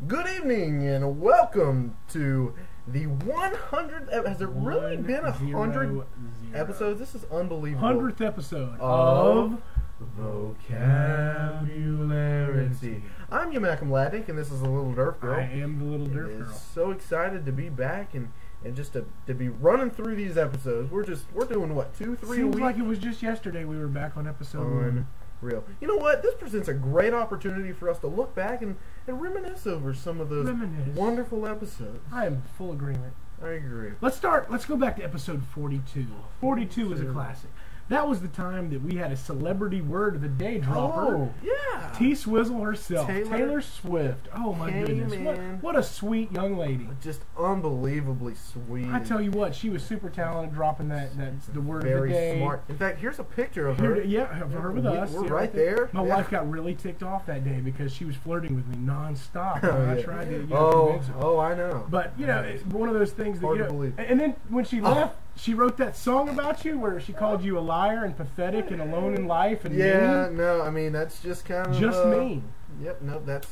Good evening and welcome to the 100th. Has it really been 100 episodes? This is unbelievable. 100th episode of Vocabularity. I'm Osama bin Laden, and this is the Little Derf Girl. I am the Little Derf Girl. So excited to be back and just to be running through these episodes. We're doing what, 2-3 a week? Seems like it was just yesterday we were back on episode 1. Real. You know what? This presents a great opportunity for us to look back and reminisce over some of those wonderful episodes. I am full agreement. I agree. Let's go back to episode 42. 42 is a classic. That was the time that we had a celebrity word of the day dropper. Oh, yeah. T-Swizzle herself, Taylor Swift. Oh my goodness. What a sweet young lady. Just unbelievably sweet. I tell you what, she was super talented dropping that's the word of the Very day. smart. In fact, here's a picture of her. Yeah, of her with us. We're right there. My wife got really ticked off that day because she was flirting with me nonstop. I tried to convince her. Oh, I know. But, you know, it's one of those things that, hard to believe. And then when she left, she wrote that song about you where she called you a liar and pathetic and alone in life and mean. No, I mean, that's just kind of... Just mean. Yep, no, that's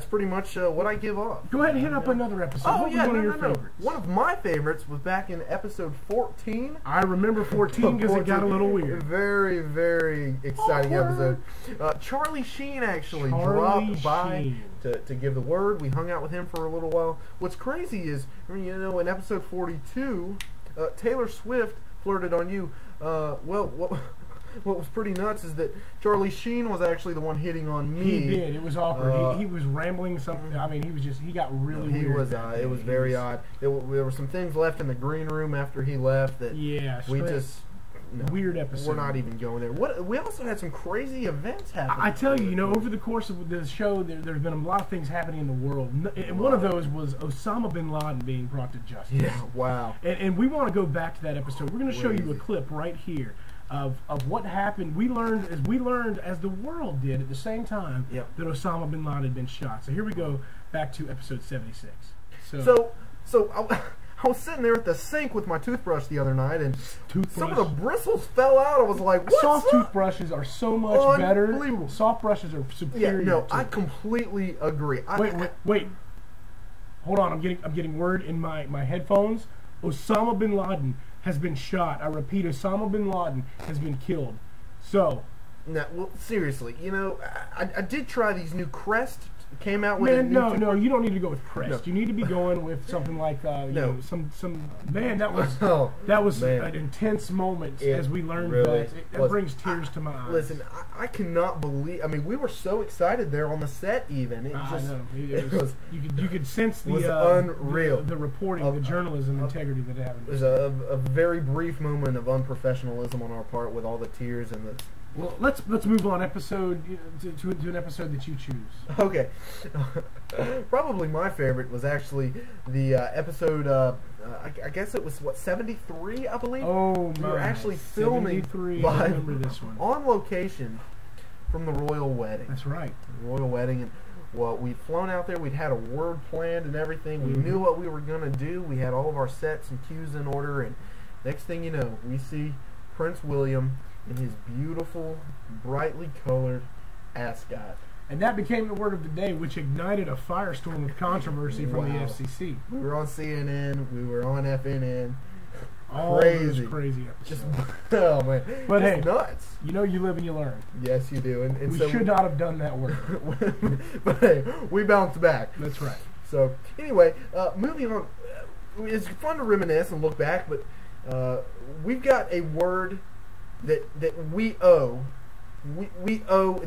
pretty much what I give off. Go ahead and hit up another episode. What was one of your favorites? One of my favorites was back in episode 14. I remember 14 because it got a little weird. Very, very exciting episode. Charlie Sheen actually dropped by to give the word. We hung out with him for a little while. What's crazy is, you know, in episode 42, Taylor Swift flirted on you. What was pretty nuts is that Charlie Sheen was actually the one hitting on me. He did. It was awkward. He was rambling something. I mean, he got really weird. He was. It was very odd. There were some things left in the green room after he left that we just... No, weird episode. We're not even going there. We also had some crazy events happen. I tell you, over the course of the show, there's been a lot of things happening in the world. And one of those was Osama bin Laden being brought to justice. Yeah, wow. And we want to go back to that episode. We're going to show you a clip right here of what happened. We learned as the world did at the same time that Osama bin Laden had been shot. So here we go back to episode 76. So I was sitting there at the sink with my toothbrush the other night, and some of the bristles fell out. I was like, "What's Soft up?" Toothbrushes are so much better. Unbelievable. Soft brushes are superior. Yeah, no, I completely agree. Wait. Hold on, I'm getting word in my headphones. Osama bin Laden has been shot. I repeat, Osama bin Laden has been killed. So, no, well, seriously, I did try these new Crest. Came out with no, you don't need to go with Crest. No. You need to be going with something like some man. That was an intense moment as we learned that brings tears to my eyes. Listen, I cannot believe. I mean, we were so excited there on the set. Even I know you could sense the unreal the reporting, the journalism integrity that happened. It was a very brief moment of unprofessionalism on our part with all the tears and the. Well, let's move on to an episode that you choose. Okay. Probably my favorite was actually the episode, I guess it was, 73, I believe? Oh, my. We were actually filming I remember this one. On location from the royal wedding. That's right. The royal wedding. And, well, we'd flown out there. We'd had a word planned and everything. We knew what we were going to do. We had all of our sets and cues in order. And next thing you know, we see Prince William in his beautiful, brightly colored ascot. And that became the word of the day, which ignited a firestorm of controversy from the FCC. We were on CNN, we were on FNN. All those crazy episodes. Oh, man. But hey, nuts. You live and you learn. Yes, you do. And we should not have done that work. But hey, we bounced back. That's right. So, anyway, moving on. It's fun to reminisce and look back, but we've got a word that we owe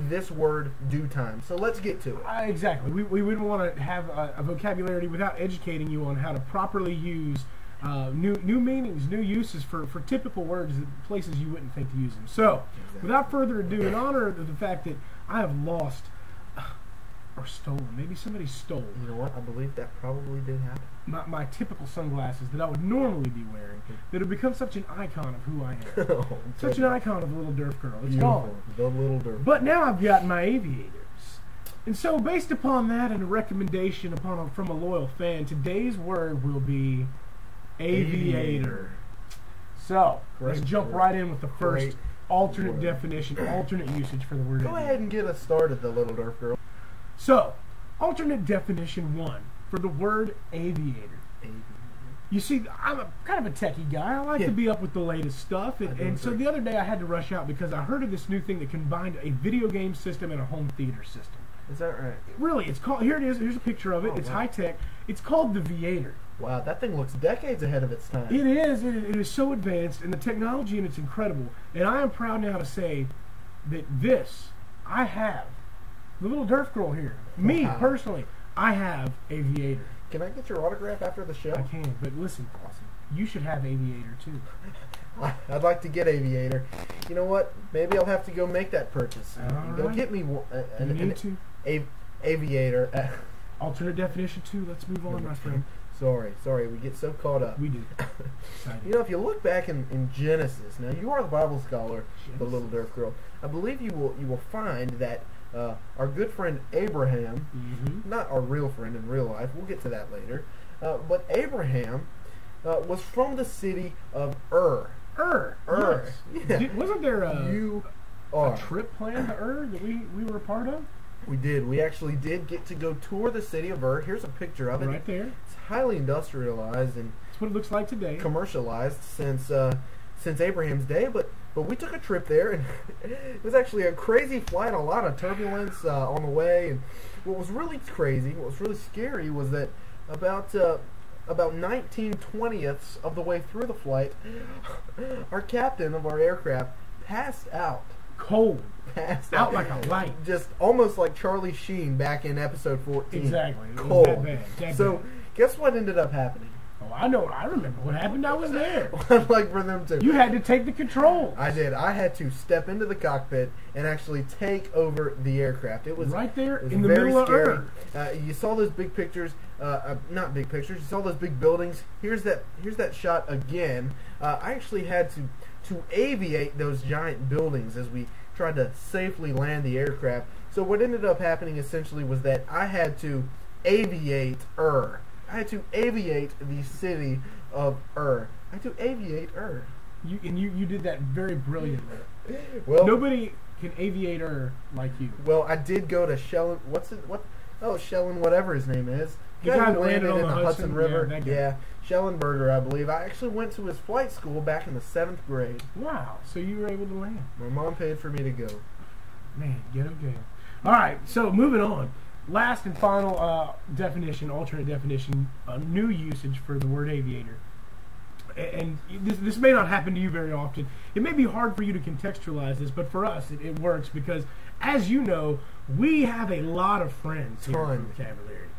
this word due time. So let's get to it. Exactly. We wouldn't want to have a vocabulary without educating you on how to properly use new meanings, new uses for typical words, places you wouldn't think to use them. So, without further ado, in honor of the fact that I have lost or stolen, maybe somebody stole. You know what? I believe that probably did happen. My typical sunglasses that I would normally be wearing, that have become such an icon of who I am. Such an icon of the Little Derf Girl. It's gone. The Little Derf. But now I've got my aviators. And so based upon that and a recommendation from a loyal fan, today's word will be aviator. So, let's jump right in with the first alternate definition, alternate usage for the word aviator. Go ahead and get us started, the Little Derf Girl. So, Alternate definition 1 for the word aviator. You see, I'm kind of a techie guy. I like to be up with the latest stuff. And so the other day I had to rush out because I heard of this new thing that combined a video game system and a home theater system. Is that right? Really, it's called, here it is, here's a picture of it. It's high tech. It's called the Viator. Wow, that thing looks decades ahead of its time. It is. It is so advanced, and the technology in it's incredible. And I am proud now to say that I have, the little Durf girl here, me personally, I have Aviator. Can I get your autograph after the show? I can, but listen, you should have Aviator too. I'd like to get Aviator. You know what? Maybe I'll have to go make that purchase. Go get me an Aviator. Alternate definition 2. Let's move on, my friend. Sorry, we get so caught up. We do. You know, if you look back in Genesis, now you are the Bible scholar, the little Durf girl. I believe you will find that our good friend Abraham, not our real friend in real life, we'll get to that later, but Abraham was from the city of Ur. Yes. Yeah. Wasn't there a trip planned to Ur that we were a part of? We did. We actually did get to go tour the city of Ur. Here's a picture of it. Right there. It's highly industrialized and that's what it looks like today. Commercialized since Abraham's day, but we took a trip there, and it was actually a crazy flight, a lot of turbulence on the way. And what was really crazy, what was really scary, was that about 19/20ths of the way through the flight, our captain of our aircraft passed out. Cold. Passed out like a light. Just almost like Charlie Sheen back in episode 14. Exactly. Cold. That bad. So, guess what ended up happening? Oh, I know. I remember what happened. I was there. I'd like for them to. You had to take the controls. I did. I had to step into the cockpit and actually take over the aircraft. It was right there in the middle of Earth. You saw those big pictures. Not big pictures. You saw those big buildings. Here's that shot again. I actually had to aviate those giant buildings as we tried to safely land the aircraft. So what ended up happening essentially was that I had to aviate Ur. I had to aviate the city of Ur. I had to aviate Ur. You did that very brilliantly. Well, nobody can aviate Ur like you. Well, I did go to Shellen. Shellen, whatever his name is. The guy who landed on the Hudson River. Yeah, Schellenberger, I believe. I actually went to his flight school back in the 7th grade. Wow, so you were able to land. My mom paid for me to go. Man, get him. All right, so moving on. Last and final definition, alternate definition, a new usage for the word aviator. And this may not happen to you very often. It may be hard for you to contextualize this, but for us, it works because, as you know, we have a lot of friends here at Vocabularity.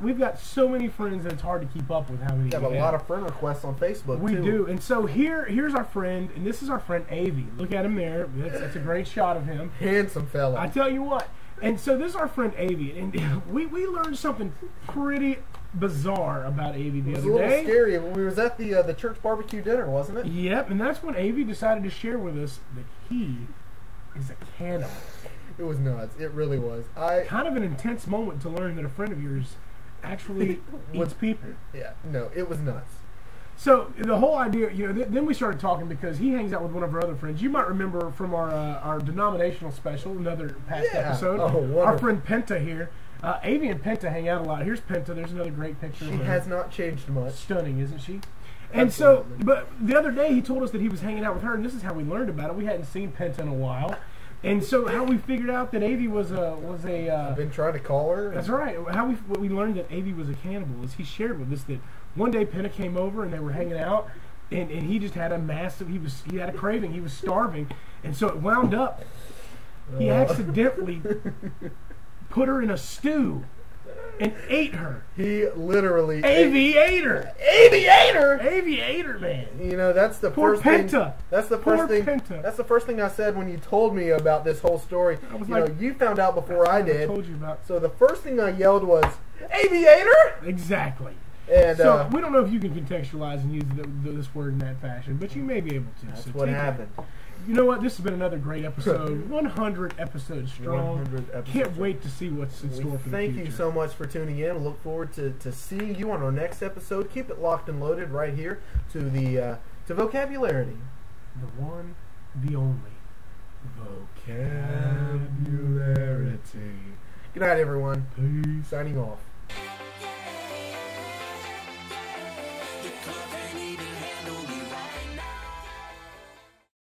We've got so many friends that it's hard to keep up with how many. We have a lot of friend requests on Facebook. We do, and so here's our friend, and this is our friend Avi. Look at him there. That's a great shot of him. Handsome fella. I tell you what. And so this is our friend Avi, and we learned something pretty bizarre about Avi the other day. It was a little scary. We was at the church barbecue dinner, wasn't it? Yep, and that's when Avi decided to share with us that he is a cannibal. It was nuts. It really was. Kind of an intense moment to learn that a friend of yours actually eats people. Yeah, no, it was nuts. So the whole idea, then we started talking because he hangs out with one of our other friends. You might remember from our denominational special, another past episode. Our friend Penta here. Avi and Penta hang out a lot. Here's Penta. There's another great picture of her. She has not changed much. Stunning, isn't she? And Absolutely. But the other day he told us that he was hanging out with her, and this is how we learned about it. We hadn't seen Penta in a while. And so how we figured out that Avi was a I've been trying to call her. That's right. What we learned that Avi was a cannibal is he shared with us that one day Penta came over and they were hanging out, and he just had a massive. He had a craving. He was starving, and so it wound up. He accidentally put her in a stew and ate her. He literally Aviator, man. You know, that's the Poor first Penta. thing. That's the first thing. Penta. That's the first thing I said when you told me about this whole story. You found out before I did. Told you about. So the first thing I yelled was Aviator. Exactly. And so we don't know if you can contextualize and use this word in that fashion, but you may be able to. That's what happened. You know what? This has been another great episode. 100 episodes strong. 100 episodes. Can't wait to see what's in store for the future. Thank you so much for tuning in. Look forward to seeing you on our next episode. Keep it locked and loaded right here to Vocabularity. The one, the only. Vocabularity. Good night, everyone. Peace. Signing off.